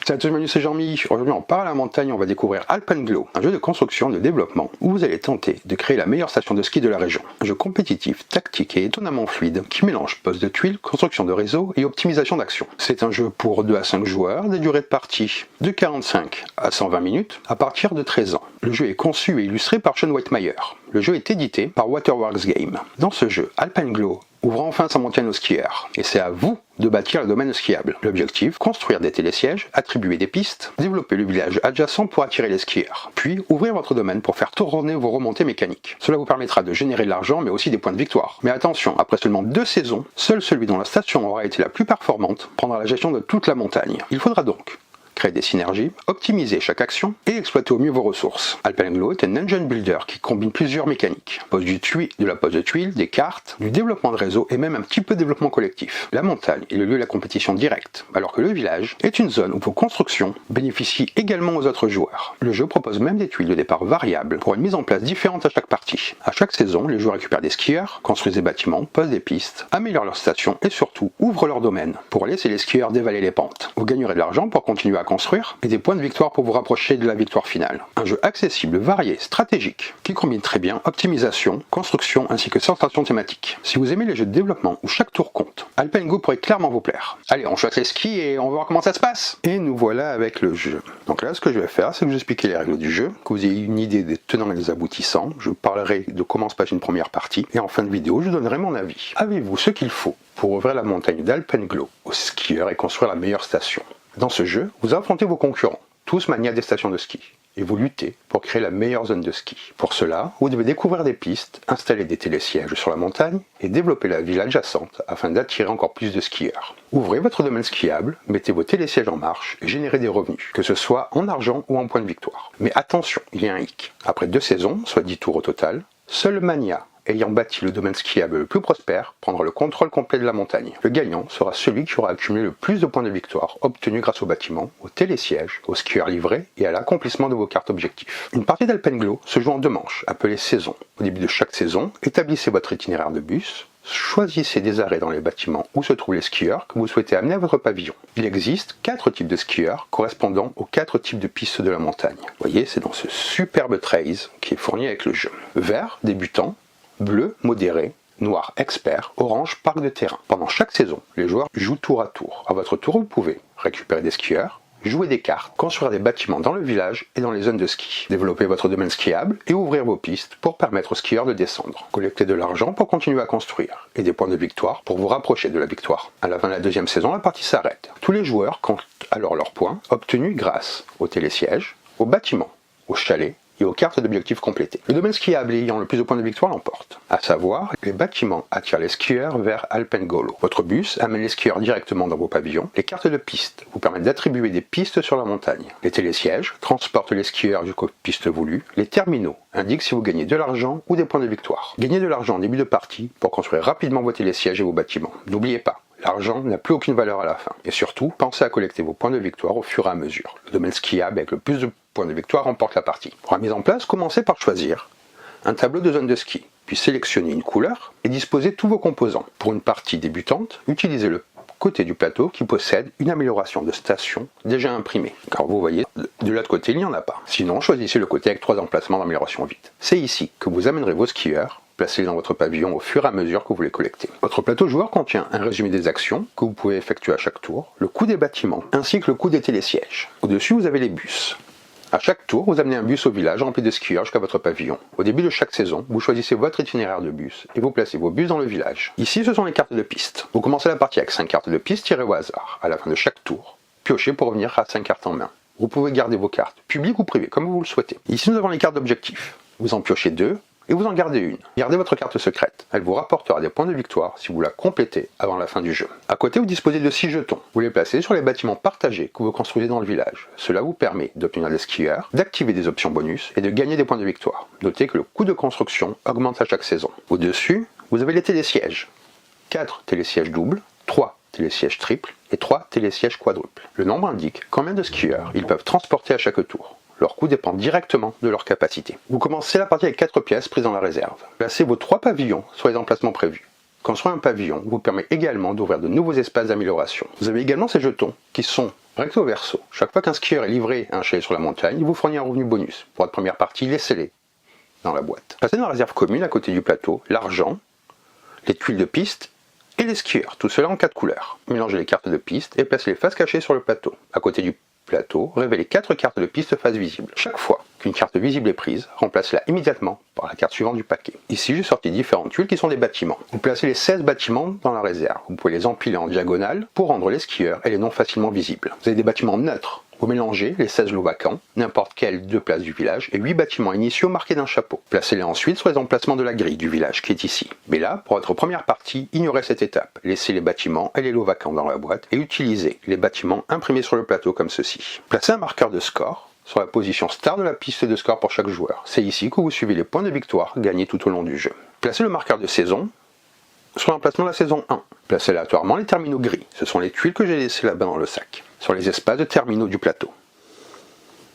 Salut à tous, c'est Jean-Mi. Aujourd'hui on part à la montagne, on va découvrir Alpenglow, un jeu de construction, de développement, où vous allez tenter de créer la meilleure station de ski de la région. Un jeu compétitif, tactique et étonnamment fluide, qui mélange pose de tuiles, construction de réseau et optimisation d'action. C'est un jeu pour 2 à 5 joueurs, des durées de partie de 45 à 120 minutes, à partir de 13 ans. Le jeu est conçu et illustré par Sean Whitemeyer. Le jeu est édité par Waterworks Games. Dans ce jeu, Alpenglow ouvre enfin sa montagne aux skieurs, et c'est à vous de bâtir le domaine skiable. L'objectif, construire des télésièges, attribuer des pistes, développer le village adjacent pour attirer les skieurs, puis ouvrir votre domaine pour faire tourner vos remontées mécaniques. Cela vous permettra de générer de l'argent mais aussi des points de victoire. Mais attention, après seulement 2 saisons, seul celui dont la station aura été la plus performante prendra la gestion de toute la montagne. Il faudra donc créer des synergies, optimiser chaque action et exploiter au mieux vos ressources. Alpenglow est un engine builder qui combine plusieurs mécaniques. De la pose de tuiles, des cartes, du développement de réseau et même un petit peu de développement collectif. La montagne est le lieu de la compétition directe, alors que le village est une zone où vos constructions bénéficient également aux autres joueurs. Le jeu propose même des tuiles de départ variables pour une mise en place différente à chaque partie. À chaque saison, les joueurs récupèrent des skieurs, construisent des bâtiments, posent des pistes, améliorent leur station et surtout ouvrent leur domaine pour laisser les skieurs dévaler les pentes. Vous gagnerez de l'argent pour continuer à construire et des points de victoire pour vous rapprocher de la victoire finale. Un jeu accessible, varié, stratégique, qui combine très bien optimisation, construction ainsi que sensations thématiques. Si vous aimez les jeux de développement où chaque tour compte, Alpenglow pourrait clairement vous plaire. Allez, on choisit les skis et on va voir comment ça se passe. Et nous voilà avec le jeu. Donc là, ce que je vais faire, c'est que je vais expliquer les règles du jeu, que vous ayez une idée des tenants et des aboutissants. Je parlerai de comment se passe une première partie et en fin de vidéo, je donnerai mon avis. Avez-vous ce qu'il faut pour ouvrir la montagne d'Alpenglow aux skieurs et construire la meilleure station? Dans ce jeu, vous affrontez vos concurrents, tous manias des stations de ski, et vous luttez pour créer la meilleure zone de ski. Pour cela, vous devez découvrir des pistes, installer des télésièges sur la montagne et développer la ville adjacente afin d'attirer encore plus de skieurs. Ouvrez votre domaine skiable, mettez vos télésièges en marche et générez des revenus, que ce soit en argent ou en points de victoire. Mais attention, il y a un hic. Après 2 saisons, soit 10 tours au total, seul le mania ayant bâti le domaine skiable le plus prospère prendra le contrôle complet de la montagne. Le gagnant sera celui qui aura accumulé le plus de points de victoire obtenus grâce au bâtiment, aux télésièges, aux skieurs livrés et à l'accomplissement de vos cartes objectifs. Une partie d'Alpenglow se joue en 2 manches, appelées saisons. Au début de chaque saison, établissez votre itinéraire de bus, choisissez des arrêts dans les bâtiments où se trouvent les skieurs que vous souhaitez amener à votre pavillon. Il existe 4 types de skieurs correspondant aux 4 types de pistes de la montagne. Vous voyez, c'est dans ce superbe trace qui est fourni avec le jeu. Vert, débutant, bleu, modéré, noir, expert, orange, parc de terrain. Pendant chaque saison, les joueurs jouent tour à tour. À votre tour, vous pouvez récupérer des skieurs, jouer des cartes, construire des bâtiments dans le village et dans les zones de ski, développer votre domaine skiable et ouvrir vaux pistes pour permettre aux skieurs de descendre, collecter de l'argent pour continuer à construire et des points de victoire pour vous rapprocher de la victoire. À la fin de la 2e saison, la partie s'arrête. Tous les joueurs comptent alors leurs points obtenus grâce aux télésièges, aux bâtiments, aux chalets et aux cartes d'objectifs complétées. Le domaine skiable ayant le plus de points de victoire l'emporte. À savoir, les bâtiments attirent les skieurs vers Alpenglow. Votre bus amène les skieurs directement dans vos pavillons. Les cartes de piste vous permettent d'attribuer des pistes sur la montagne. Les télésièges transportent les skieurs jusqu'aux pistes voulues. Les terminaux indiquent si vous gagnez de l'argent ou des points de victoire. Gagnez de l'argent en début de partie pour construire rapidement vos télésièges et vos bâtiments. N'oubliez pas, l'argent n'a plus aucune valeur à la fin. Et surtout, pensez à collecter vos points de victoire au fur et à mesure. Le domaine skiable avec le plus de points de victoire remporte la partie. Pour la mise en place, commencez par choisir un tableau de zone de ski, puis sélectionnez une couleur et disposez tous vos composants. Pour une partie débutante, utilisez le côté du plateau qui possède une amélioration de station déjà imprimée. Car vous voyez, de l'autre côté, il n'y en a pas. Sinon, choisissez le côté avec 3 emplacements d'amélioration vide. C'est ici que vous amènerez vos skieurs. Placez-les dans votre pavillon au fur et à mesure que vous les collectez. Votre plateau joueur contient un résumé des actions que vous pouvez effectuer à chaque tour, le coût des bâtiments, ainsi que le coût des télésièges. Au-dessus, vous avez les bus. À chaque tour, vous amenez un bus au village rempli de skieurs jusqu'à votre pavillon. Au début de chaque saison, vous choisissez votre itinéraire de bus et vous placez vos bus dans le village. Ici, ce sont les cartes de piste. Vous commencez la partie avec 5 cartes de piste tirées au hasard. À la fin de chaque tour, piochez pour revenir à 5 cartes en main. Vous pouvez garder vos cartes, publiques ou privées, comme vous le souhaitez. Ici, nous avons les cartes d'objectifs. Vous en piochez 2. Et vous en gardez une. Gardez votre carte secrète. Elle vous rapportera des points de victoire si vous la complétez avant la fin du jeu. À côté, vous disposez de 6 jetons. Vous les placez sur les bâtiments partagés que vous construisez dans le village. Cela vous permet d'obtenir des skieurs, d'activer des options bonus et de gagner des points de victoire. Notez que le coût de construction augmente à chaque saison. Au-dessus, vous avez les télésièges. 4 télésièges doubles, 3 télésièges triples et 3 télésièges quadruples. Le nombre indique combien de skieurs ils peuvent transporter à chaque tour. Leur coût dépend directement de leur capacité. Vous commencez la partie avec 4 pièces prises dans la réserve. Placez vos 3 pavillons sur les emplacements prévus. Construire un pavillon vous permet également d'ouvrir de nouveaux espaces d'amélioration. Vous avez également ces jetons qui sont Recto verso, chaque fois qu'un skieur est livré à un chalet sur la montagne, il vous fournit un revenu bonus. Pour votre première partie, laissez-les dans la boîte. Passez dans la réserve commune à côté du plateau, l'argent, les tuiles de piste et les skieurs, tout cela en 4 couleurs. Mélangez les cartes de piste et placez les faces cachées sur le plateau. À côté du plateau, révélez 4 cartes de piste face visible. Chaque fois qu'une carte visible est prise, remplacez-la immédiatement par la carte suivante du paquet. Ici, j'ai sorti différentes tuiles qui sont des bâtiments. Vous placez les 16 bâtiments dans la réserve. Vous pouvez les empiler en diagonale pour rendre les skieurs et les noms facilement visibles. Vous avez des bâtiments neutres. Vous mélangez les 16 lots vacants, n'importe quelle 2 places du village et 8 bâtiments initiaux marqués d'un chapeau. Placez-les ensuite sur les emplacements de la grille du village qui est ici. Mais là, pour votre première partie, ignorez cette étape. Laissez les bâtiments et les lots vacants dans la boîte et utilisez les bâtiments imprimés sur le plateau comme ceci. Placez un marqueur de score sur la position start de la piste de score pour chaque joueur. C'est ici que vous suivez les points de victoire gagnés tout au long du jeu. Placez le marqueur de saison sur l'emplacement de la saison 1. Placez aléatoirement les terminaux gris. Ce sont les tuiles que j'ai laissées là-bas dans le sac, sur les espaces de terminaux du plateau.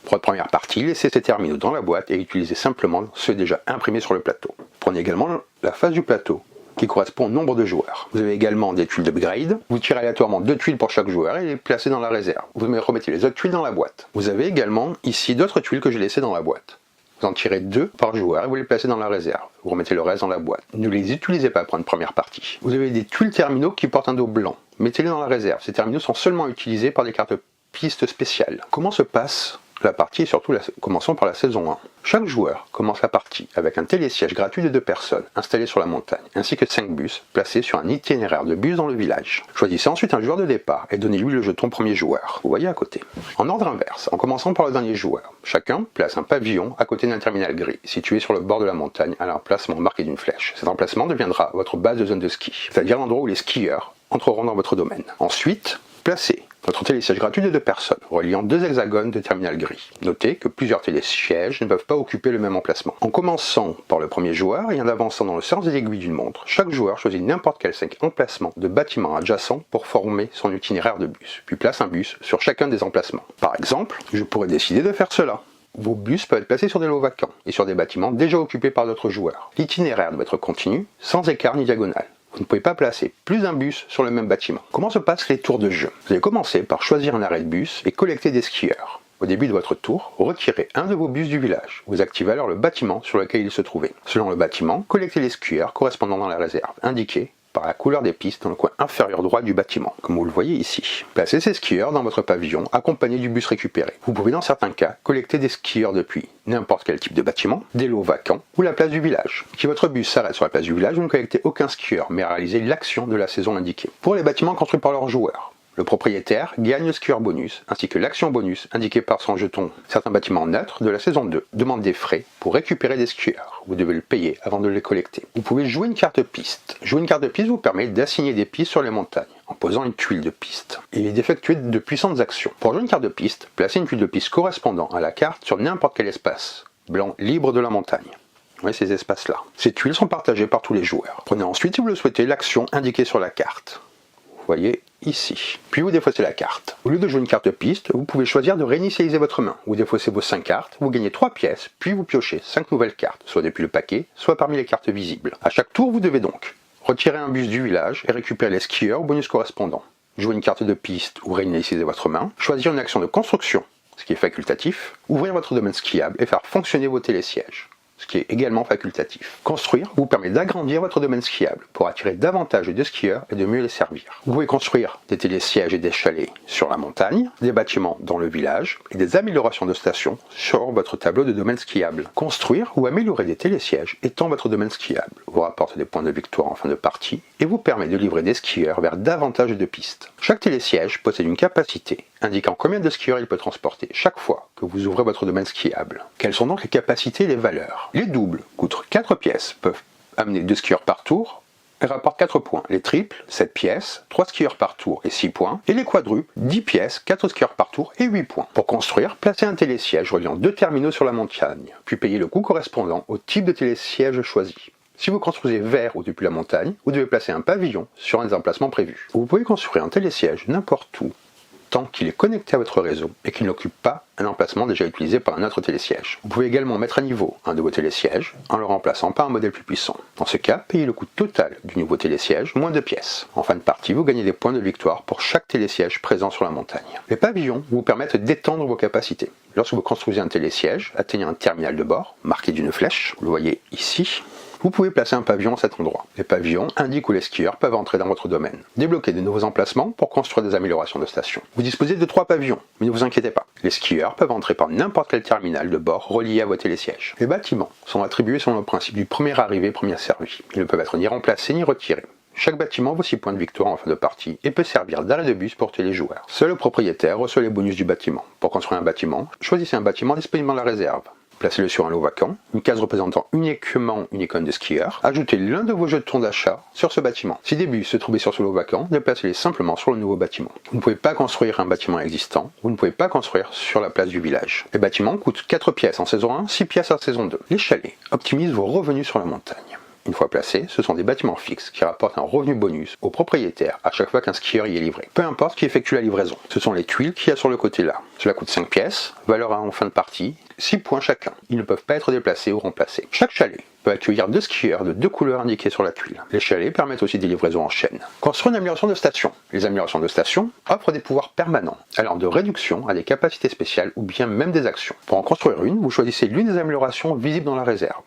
Pour votre première partie, laissez ces terminaux dans la boîte et utilisez simplement ceux déjà imprimés sur le plateau. Prenez également la face du plateau qui correspond au nombre de joueurs. Vous avez également des tuiles d'upgrade. Vous tirez aléatoirement 2 tuiles pour chaque joueur et les placez dans la réserve. Vous remettez les autres tuiles dans la boîte. Vous avez également ici d'autres tuiles que j'ai laissées dans la boîte. Vous en tirez 2 par joueur et vous les placez dans la réserve. Vous remettez le reste dans la boîte. Ne les utilisez pas pour une première partie. Vous avez des tuiles terminaux qui portent un dos blanc. Mettez-les dans la réserve. Ces terminaux sont seulement utilisés par des cartes pistes spéciales. Comment se passe la partie et surtout commençons par la saison 1. Chaque joueur commence la partie avec un télésiège gratuit de 2 personnes installé sur la montagne, ainsi que 5 bus placés sur un itinéraire de bus dans le village. Choisissez ensuite un joueur de départ et donnez-lui le jeton premier joueur. Vous voyez à côté. En ordre inverse, en commençant par le dernier joueur, chacun place un pavillon à côté d'un terminal gris, situé sur le bord de la montagne à l'emplacement marqué d'une flèche. Cet emplacement deviendra votre base de zone de ski, c'est-à-dire l'endroit où les skieurs entreront dans votre domaine. Ensuite, placez votre télésiège gratuit de 2 personnes, reliant 2 hexagones de terminal gris. Notez que plusieurs télésièges ne peuvent pas occuper le même emplacement. En commençant par le premier joueur et en avançant dans le sens des aiguilles d'une montre, chaque joueur choisit n'importe quel 5 emplacements de bâtiments adjacents pour former son itinéraire de bus, puis place un bus sur chacun des emplacements. Par exemple, je pourrais décider de faire cela. Vos bus peuvent être placés sur des lots vacants et sur des bâtiments déjà occupés par d'autres joueurs. L'itinéraire doit être continu, sans écart ni diagonale. Vous ne pouvez pas placer plus d'un bus sur le même bâtiment. Comment se passent les tours de jeu? Vous allez commencer par choisir un arrêt de bus et collecter des skieurs. Au début de votre tour, retirez un de vos bus du village. Vous activez alors le bâtiment sur lequel il se trouvait. Selon le bâtiment, collectez les skieurs correspondant dans la réserve, indiqués par la couleur des pistes dans le coin inférieur droit du bâtiment, comme vous le voyez ici. Placez ces skieurs dans votre pavillon, accompagnés du bus récupéré. Vous pouvez dans certains cas collecter des skieurs depuis n'importe quel type de bâtiment, des lots vacants ou la place du village. Si votre bus s'arrête sur la place du village, vous ne collectez aucun skieur, mais réalisez l'action de la saison indiquée. Pour les bâtiments construits par leurs joueurs, le propriétaire gagne le skieur bonus, ainsi que l'action bonus indiquée par son jeton. Certains bâtiments neutres de la saison 2 demandent des frais pour récupérer des skieurs. Vous devez le payer avant de les collecter. Vous pouvez jouer une carte piste. Jouer une carte de piste vous permet d'assigner des pistes sur les montagnes, en posant une tuile de piste, et d'effectuer de puissantes actions. Pour jouer une carte de piste, placez une tuile de piste correspondant à la carte sur n'importe quel espace blanc libre de la montagne. Oui, ces espaces-là. Ces tuiles sont partagées par tous les joueurs. Prenez ensuite, si vous le souhaitez, l'action indiquée sur la carte. Vous voyez ici. Puis vous défaussez la carte. Au lieu de jouer une carte piste, vous pouvez choisir de réinitialiser votre main. Vous défaussez vos 5 cartes, vous gagnez 3 pièces, puis vous piochez 5 nouvelles cartes, soit depuis le paquet, soit parmi les cartes visibles. À chaque tour, vous devez donc retirer un bus du village et récupérer les skieurs au bonus correspondant. Jouer une carte de piste ou réinitialiser votre main. Choisir une action de construction, ce qui est facultatif. Ouvrir votre domaine skiable et faire fonctionner vos télésièges, ce qui est également facultatif. Construire vous permet d'agrandir votre domaine skiable pour attirer davantage de skieurs et de mieux les servir. Vous pouvez construire des télésièges et des chalets sur la montagne, des bâtiments dans le village et des améliorations de stations sur votre tableau de domaine skiable. Construire ou améliorer des télésièges étend votre domaine skiable, vous rapporte des points de victoire en fin de partie et vous permet de livrer des skieurs vers davantage de pistes. Chaque télésiège possède une capacité indiquant combien de skieurs il peut transporter chaque fois que vous ouvrez votre domaine skiable. Quelles sont donc les capacités et les valeurs? Les doubles coûtent 4 pièces, peuvent amener 2 skieurs par tour et rapportent 4 points. Les triples, 7 pièces, 3 skieurs par tour et 6 points. Et les quadruples, 10 pièces, 4 skieurs par tour et 8 points. Pour construire, placez un télésiège reliant 2 terminaux sur la montagne, puis payez le coût correspondant au type de télésiège choisi. Si vous construisez vers ou depuis la montagne, vous devez placer un pavillon sur un des emplacements prévus. Vous pouvez construire un télésiège n'importe où, tant qu'il est connecté à votre réseau et qu'il n'occupe pas un emplacement déjà utilisé par un autre télésiège. Vous pouvez également mettre à niveau un de vos télésièges en le remplaçant par un modèle plus puissant. Dans ce cas, payez le coût total du nouveau télésiège moins 2 pièces. En fin de partie, vous gagnez des points de victoire pour chaque télésiège présent sur la montagne. Les pavillons vous permettent d'étendre vos capacités. Lorsque vous construisez un télésiège, atteignant un terminal de bord, marqué d'une flèche, vous le voyez ici, vous pouvez placer un pavillon à cet endroit. Les pavillons indiquent où les skieurs peuvent entrer dans votre domaine. Débloquez de nouveaux emplacements pour construire des améliorations de station. Vous disposez de 3 pavillons, mais ne vous inquiétez pas. Les skieurs peuvent entrer par n'importe quel terminal de bord relié à vos télésièges. Les bâtiments sont attribués selon le principe du premier arrivé, premier servi. Ils ne peuvent être ni remplacés ni retirés. Chaque bâtiment vaut 6 points de victoire en fin de partie et peut servir d'arrêt de bus pour tous les joueurs. Seul le propriétaire reçoit les bonus du bâtiment. Pour construire un bâtiment, choisissez un bâtiment disponible dans la réserve. Placez-le sur un lot vacant, une case représentant uniquement une icône de skieur. Ajoutez l'un de vos jetons d'achat sur ce bâtiment. Si des bus se trouvaient sur ce lot vacant, déplacez-les simplement sur le nouveau bâtiment. Vous ne pouvez pas construire un bâtiment existant, vous ne pouvez pas construire sur la place du village. Les bâtiments coûtent 4 pièces en saison 1, 6 pièces en saison 2. Les chalets optimisent vos revenus sur la montagne. Une fois placés, ce sont des bâtiments fixes qui rapportent un revenu bonus au propriétaire à chaque fois qu'un skieur y est livré. Peu importe qui effectue la livraison. Ce sont les tuiles qu'il y a sur le côté là. Cela coûte 5 pièces, valeur en fin de partie, 6 points chacun. Ils ne peuvent pas être déplacés ou remplacés. Chaque chalet peut accueillir 2 skieurs de 2 couleurs indiquées sur la tuile. Les chalets permettent aussi des livraisons en chaîne. Construire une amélioration de station. Les améliorations de station offrent des pouvoirs permanents, allant de réduction à des capacités spéciales ou bien même des actions. Pour en construire une, vous choisissez l'une des améliorations visibles dans la réserve.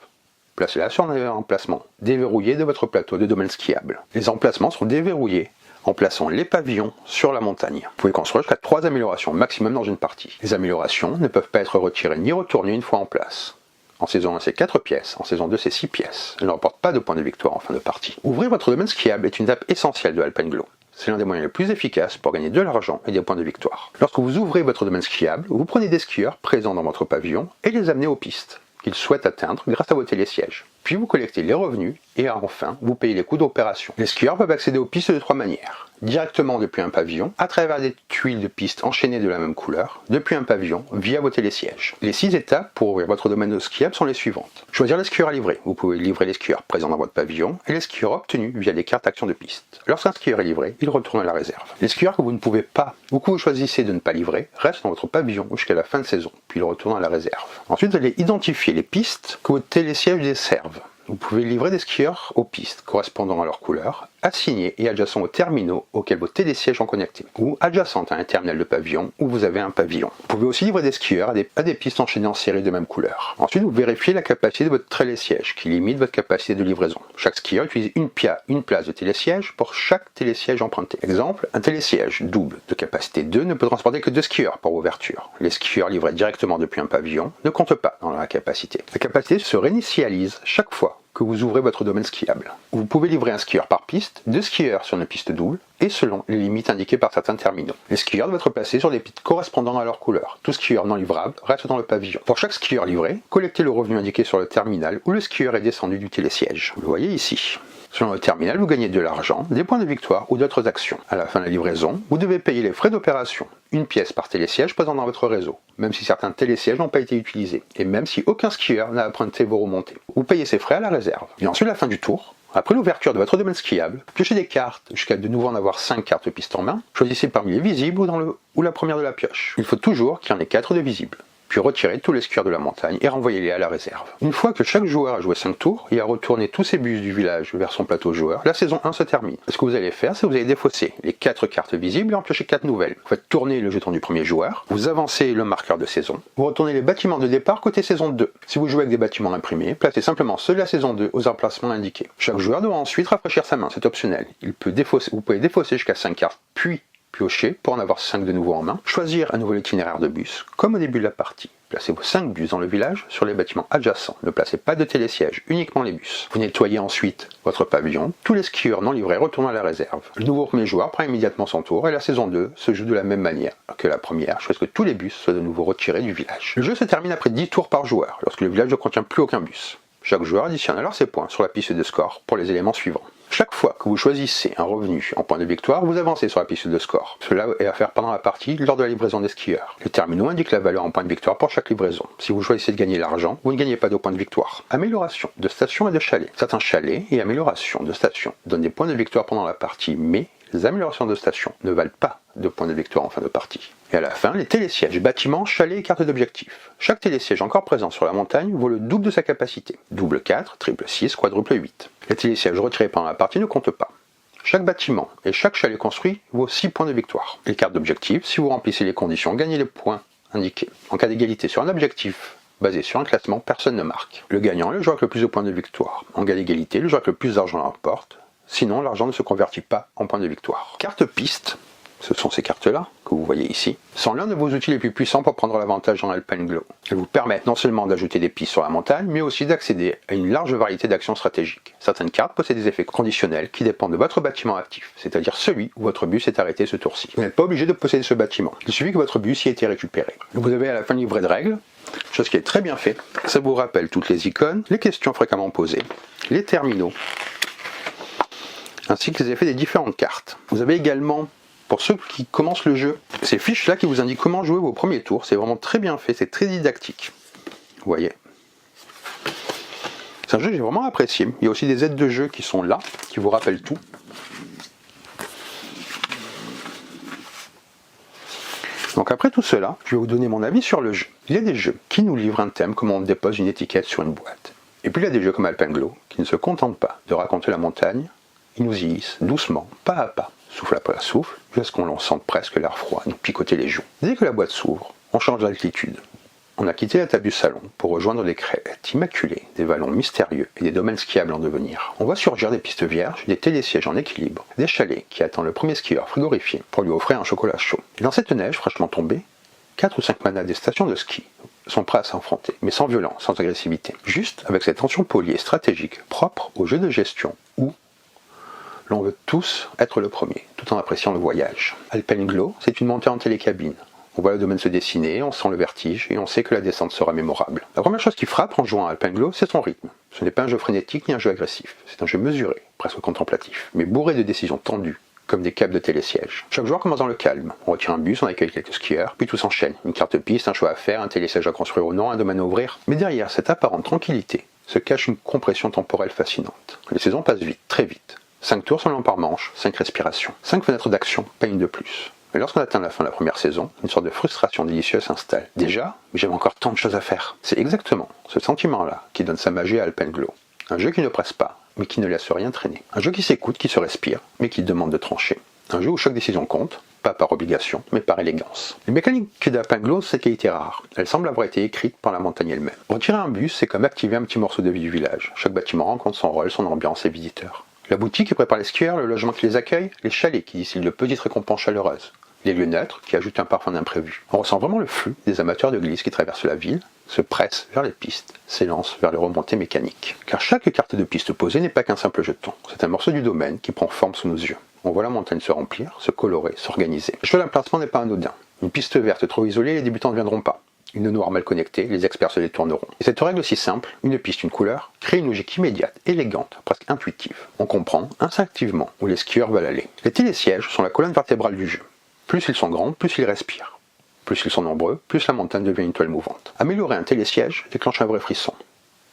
Placez-la sur un emplacement déverrouillé de votre plateau de domaine skiable. Les emplacements sont déverrouillés en plaçant les pavillons sur la montagne. Vous pouvez construire jusqu'à 3 améliorations maximum dans une partie. Les améliorations ne peuvent pas être retirées ni retournées une fois en place. En saison 1, c'est 4 pièces, en saison 2, c'est 6 pièces. Elles ne remportent pas de points de victoire en fin de partie. Ouvrir votre domaine skiable est une étape essentielle de Alpenglow. C'est l'un des moyens les plus efficaces pour gagner de l'argent et des points de victoire. Lorsque vous ouvrez votre domaine skiable, vous prenez des skieurs présents dans votre pavillon et les amenez aux pistes qu'ils souhaitent atteindre grâce à vos télésièges. Puis vous collectez les revenus et enfin vous payez les coûts d'opération. Les skieurs peuvent accéder aux pistes de 3 manières. Directement depuis un pavillon, à travers des tuiles de pistes enchaînées de la même couleur, depuis un pavillon, via vos télésièges. Les 6 étapes pour ouvrir votre domaine de skiable sont les suivantes. Choisir les skieurs à livrer. Vous pouvez livrer les skieurs présents dans votre pavillon et les skieurs obtenus via des cartes actions de piste. Lorsqu'un skieur est livré, il retourne à la réserve. Les skieurs que vous ne pouvez pas ou que vous choisissez de ne pas livrer restent dans votre pavillon jusqu'à la fin de saison, puis ils retournent à la réserve. Ensuite, vous allez identifier les pistes que votre télésiège desservent. Vous pouvez livrer des skieurs aux pistes correspondant à leur couleur, assignés et adjacents aux terminaux auxquels vos télésièges sont connectés, ou adjacentes à un terminal de pavillon où vous avez un pavillon. Vous pouvez aussi livrer des skieurs à des pistes enchaînées en série de même couleur. Ensuite, vous vérifiez la capacité de votre télésiège, qui limite votre capacité de livraison. Chaque skieur utilise une place de télésiège pour chaque télésiège emprunté. Exemple, un télésiège double de capacité 2 ne peut transporter que 2 skieurs pour ouverture. Les skieurs livrés directement depuis un pavillon ne comptent pas dans la capacité. La capacité se réinitialise chaque fois que vous ouvrez votre domaine skiable. Vous pouvez livrer un skieur par piste, 2 skieurs sur une piste double, et selon les limites indiquées par certains terminaux. Les skieurs doivent être placés sur des pistes correspondant à leur couleur. Tout skieur non livrable reste dans le pavillon. Pour chaque skieur livré, collectez le revenu indiqué sur le terminal où le skieur est descendu du télésiège. Vous le voyez ici. Selon le terminal, vous gagnez de l'argent, des points de victoire ou d'autres actions. À la fin de la livraison, vous devez payer les frais d'opération, une pièce par télésiège présent dans votre réseau, même si certains télésièges n'ont pas été utilisés, et même si aucun skieur n'a emprunté vos remontées. Vous payez ces frais à la réserve. Et ensuite, à la fin du tour, après l'ouverture de votre domaine skiable, piochez des cartes jusqu'à de nouveau en avoir 5 cartes pistes en main, choisissez parmi les visibles ou la première de la pioche. Il faut toujours qu'il y en ait 4 de visibles. Puis retirez tous les skieurs de la montagne et renvoyez-les à la réserve. Une fois que chaque joueur a joué 5 tours et a retourné tous ses bus du village vers son plateau joueur, la saison 1 se termine. Ce que vous allez faire, c'est que vous allez défausser les 4 cartes visibles et en piocher 4 nouvelles. Vous faites tourner le jeton du premier joueur, vous avancez le marqueur de saison, vous retournez les bâtiments de départ côté saison 2. Si vous jouez avec des bâtiments imprimés, placez simplement ceux de la saison 2 aux emplacements indiqués. Chaque joueur doit ensuite rafraîchir sa main, c'est optionnel. Vous pouvez défausser jusqu'à 5 cartes, puis piocher pour en avoir 5 de nouveau en main. Choisir un nouvel itinéraire de bus, comme au début de la partie. Placez vos 5 bus dans le village sur les bâtiments adjacents. Ne placez pas de télésiège, uniquement les bus. Vous nettoyez ensuite votre pavillon. Tous les skieurs non livrés retournent à la réserve. Le nouveau premier joueur prend immédiatement son tour et la saison 2 se joue de la même manière que la première, jusqu'à ce que tous les bus soient de nouveau retirés du village. Le jeu se termine après 10 tours par joueur, lorsque le village ne contient plus aucun bus. Chaque joueur additionne alors ses points sur la piste de score pour les éléments suivants. Chaque fois que vous choisissez un revenu en point de victoire, vous avancez sur la piste de score. Cela est à faire pendant la partie lors de la livraison des skieurs. Le terminaux indique la valeur en points de victoire pour chaque livraison. Si vous choisissez de gagner l'argent, vous ne gagnez pas de points de victoire. Amélioration de stations et de chalets. Certains chalets et améliorations de stations donnent des points de victoire pendant la partie, mais les améliorations de station ne valent pas de points de victoire en fin de partie. Et à la fin, les télésièges, bâtiments, chalets et cartes d'objectifs. Chaque télésiège encore présent sur la montagne vaut le double de sa capacité. Double 4, triple 6, quadruple 8. Les télésièges retirés pendant la partie ne comptent pas. Chaque bâtiment et chaque chalet construit vaut 6 points de victoire. Les cartes d'objectifs, si vous remplissez les conditions, gagnez les points indiqués. En cas d'égalité sur un objectif basé sur un classement, personne ne marque. Le gagnant est le joueur avec le plus de points de victoire. En cas d'égalité, le joueur avec le plus d'argent l'emporte. Sinon, l'argent ne se convertit pas en points de victoire. Carte piste, ce sont ces cartes-là que vous voyez ici, sont l'un de vos outils les plus puissants pour prendre l'avantage dans Alpenglow. Elles vous permettent non seulement d'ajouter des pistes sur la montagne, mais aussi d'accéder à une large variété d'actions stratégiques. Certaines cartes possèdent des effets conditionnels qui dépendent de votre bâtiment actif, c'est-à-dire celui où votre bus est arrêté ce tour-ci. Vous n'êtes pas obligé de posséder ce bâtiment, il suffit que votre bus y ait été récupéré. Vous avez à la fin le livret de règles, chose qui est très bien fait. Ça vous rappelle toutes les icônes, les questions fréquemment posées, les terminaux, ainsi que les effets des différentes cartes. Vous avez également, pour ceux qui commencent le jeu, ces fiches-là qui vous indiquent comment jouer vos premiers tours. C'est vraiment très bien fait, c'est très didactique. Vous voyez. C'est un jeu que j'ai vraiment apprécié. Il y a aussi des aides de jeu qui sont là, qui vous rappellent tout. Donc après tout cela, je vais vous donner mon avis sur le jeu. Il y a des jeux qui nous livrent un thème, comment on dépose une étiquette sur une boîte. Et puis il y a des jeux comme Alpenglow, qui ne se contentent pas de raconter la montagne, ils nous y hissent doucement, pas à pas, souffle après souffle, jusqu'à ce qu'on sente presque l'air froid nous picoter les joues. Dès que la boîte s'ouvre, on change d'altitude. On a quitté la table du salon pour rejoindre des crêtes immaculées, des vallons mystérieux et des domaines skiables en devenir. On voit surgir des pistes vierges, des télésièges en équilibre, des chalets qui attendent le premier skieur frigorifié pour lui offrir un chocolat chaud. Et dans cette neige fraîchement tombée, 4 ou 5 manades des stations de ski sont prêts à s'affronter, mais sans violence, sans agressivité. Juste avec cette tension polie et stratégique propre au jeu de gestion où l'on veut tous être le premier, tout en appréciant le voyage. Alpenglow, c'est une montée en télécabine. On voit le domaine se dessiner, on sent le vertige et on sait que la descente sera mémorable. La première chose qui frappe en jouant à Alpenglow, c'est son rythme. Ce n'est pas un jeu frénétique ni un jeu agressif, c'est un jeu mesuré, presque contemplatif, mais bourré de décisions tendues, comme des câbles de télésiège. Chaque joueur commence dans le calme. On retire un bus, on accueille quelques skieurs, puis tout s'enchaîne. Une carte piste, un choix à faire, un télésiège à construire ou non, un domaine à ouvrir. Mais derrière cette apparente tranquillité se cache une compression temporelle fascinante. Les saisons passent vite, très vite. 5 tours seulement par manche, 5 respirations. 5 fenêtres d'action, pas une de plus. Mais lorsqu'on atteint la fin de la première saison, une sorte de frustration délicieuse s'installe. Déjà, mais j'avais encore tant de choses à faire. C'est exactement ce sentiment-là qui donne sa magie à Alpenglow. Un jeu qui ne presse pas, mais qui ne laisse rien traîner. Un jeu qui s'écoute, qui se respire, mais qui demande de trancher. Un jeu où chaque décision compte, pas par obligation, mais par élégance. Les mécaniques d'Alpenglow, c'est qualité rare. Elles semblent avoir été écrites par la montagne elle-même. Retirer un bus, c'est comme activer un petit morceau de vie du village. Chaque bâtiment rencontre son rôle, son ambiance, ses visiteurs. La boutique qui prépare les skieurs, le logement qui les accueille, les chalets qui distillent de petites récompenses chaleureuses. Les lieux neutres qui ajoutent un parfum d'imprévu. On ressent vraiment le flux des amateurs de glisse qui traversent la ville, se pressent vers les pistes, s'élancent vers les remontées mécaniques. Car chaque carte de piste posée n'est pas qu'un simple jeton, c'est un morceau du domaine qui prend forme sous nos yeux. On voit la montagne se remplir, se colorer, s'organiser. Le choix d'emplacement n'est pas anodin. Une piste verte trop isolée, les débutants ne viendront pas. Une noire mal connectée, les experts se détourneront. Et cette règle si simple, une piste, une couleur, crée une logique immédiate, élégante, presque intuitive. On comprend instinctivement où les skieurs veulent aller. Les télésièges sont la colonne vertébrale du jeu. Plus ils sont grands, plus ils respirent. Plus ils sont nombreux, plus la montagne devient une toile mouvante. Améliorer un télésiège déclenche un vrai frisson.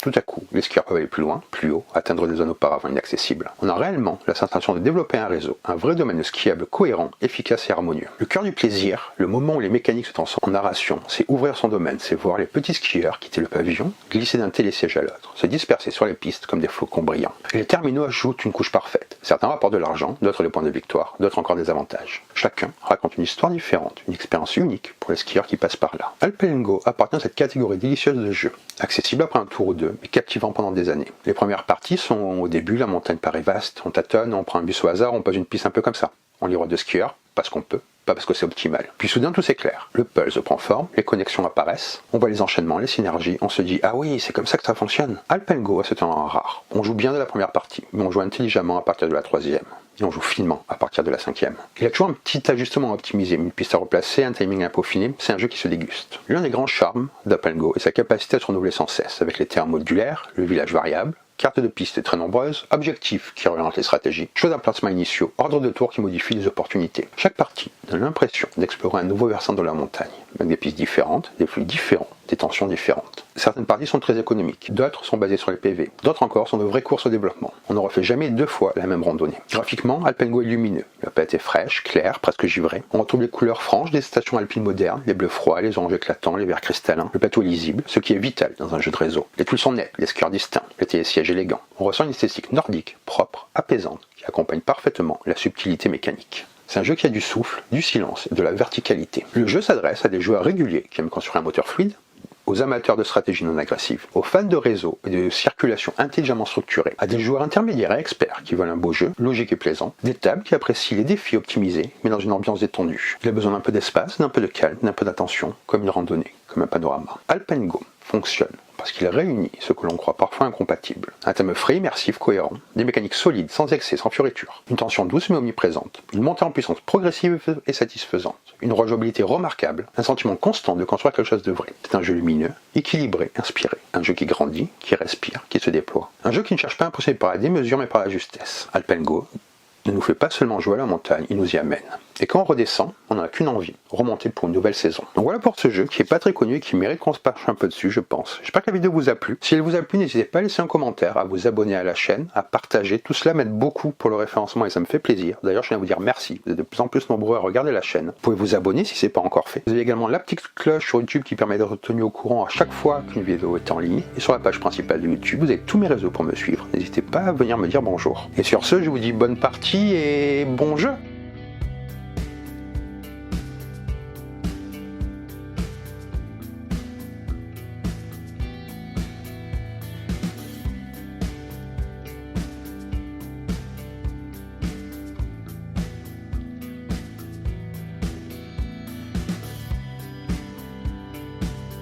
Tout à coup, les skieurs peuvent aller plus loin, plus haut, atteindre des zones auparavant inaccessibles. On a réellement la sensation de développer un réseau, un vrai domaine skiable cohérent, efficace et harmonieux. Le cœur du plaisir, le moment où les mécaniques se transforment en narration, c'est ouvrir son domaine, c'est voir les petits skieurs quitter le pavillon, glisser d'un télésiège à l'autre, se disperser sur les pistes comme des flocons brillants. Et les terminaux ajoutent une couche parfaite. Certains rapportent de l'argent, d'autres des points de victoire, d'autres encore des avantages. Chacun raconte une histoire différente, une expérience unique pour les skieurs qui passent par là. Alpenglow appartient à cette catégorie délicieuse de jeux, accessible après un tour ou deux, mais captivant pendant des années. Les premières parties sont au début, la montagne paraît vaste, on tâtonne, on prend un bus au hasard, on pose une piste un peu comme ça. On libre de skieurs, parce qu'on peut, pas parce que c'est optimal. Puis soudain tout s'éclaire, le puzzle prend forme, les connexions apparaissent, on voit les enchaînements, les synergies, on se dit ah oui, c'est comme ça que ça fonctionne. Alpenglow a ce talent rare. On joue bien de la première partie, mais on joue intelligemment à partir de la troisième. Et on joue finement à partir de la cinquième. Il y a toujours un petit ajustement à optimiser, une piste à replacer, un timing à peaufiner, c'est un jeu qui se déguste. L'un des grands charmes d'Alpenglow est sa capacité à se renouveler sans cesse, avec les terres modulaires, le village variable, cartes de piste très nombreuses, objectifs qui orientent les stratégies, choix d'emplacement initiaux, ordre de tour qui modifie les opportunités. Chaque partie donne l'impression d'explorer un nouveau versant de la montagne, avec des pistes différentes, des flux différents, des tensions différentes. Certaines parties sont très économiques, d'autres sont basées sur les PV, d'autres encore sont de vraies courses au développement. On ne refait jamais deux fois la même randonnée. Graphiquement, Alpengo est lumineux. La palette est fraîche, claire, presque givrée. On retrouve les couleurs franches des stations alpines modernes, les bleus froids, les oranges éclatants, les verts cristallins. Le plateau est lisible, ce qui est vital dans un jeu de réseau. Les tuiles sont nettes, les skieurs distincts, les télésièges élégants. On ressent une esthétique nordique, propre, apaisante, qui accompagne parfaitement la subtilité mécanique. C'est un jeu qui a du souffle, du silence et de la verticalité. Le jeu s'adresse à des joueurs réguliers qui aiment construire un moteur fluide, aux amateurs de stratégie non agressive, aux fans de réseau et de circulation intelligemment structurée, à des joueurs intermédiaires et experts qui veulent un beau jeu, logique et plaisant, des tables qui apprécient les défis optimisés, mais dans une ambiance détendue. Il a besoin d'un peu d'espace, d'un peu de calme, d'un peu d'attention, comme une randonnée, comme un panorama. Alpengo fonctionne parce qu'il réunit ce que l'on croit parfois incompatible. Un thème frais, immersif, cohérent, des mécaniques solides, sans excès, sans fioriture, une tension douce mais omniprésente, une montée en puissance progressive et satisfaisante, une rejouabilité remarquable, un sentiment constant de construire quelque chose de vrai. C'est un jeu lumineux, équilibré, inspiré, un jeu qui grandit, qui respire, qui se déploie. Un jeu qui ne cherche pas à impressionner par la démesure mais par la justesse. Alpengo ne nous fait pas seulement jouer à la montagne, il nous y amène. Et quand on redescend, on n'a qu'une envie, remonter pour une nouvelle saison. Donc voilà pour ce jeu qui est pas très connu et qui mérite qu'on se penche un peu dessus, je pense. J'espère que la vidéo vous a plu. Si elle vous a plu, n'hésitez pas à laisser un commentaire, à vous abonner à la chaîne, à partager. Tout cela m'aide beaucoup pour le référencement et ça me fait plaisir. D'ailleurs, je tiens à vous dire merci. Vous êtes de plus en plus nombreux à regarder la chaîne. Vous pouvez vous abonner si ce n'est pas encore fait. Vous avez également la petite cloche sur YouTube qui permet d'être tenu au courant à chaque fois qu'une vidéo est en ligne. Et sur la page principale de YouTube, vous avez tous mes réseaux pour me suivre. N'hésitez pas à venir me dire bonjour. Et sur ce, je vous dis bonne partie et bon jeu!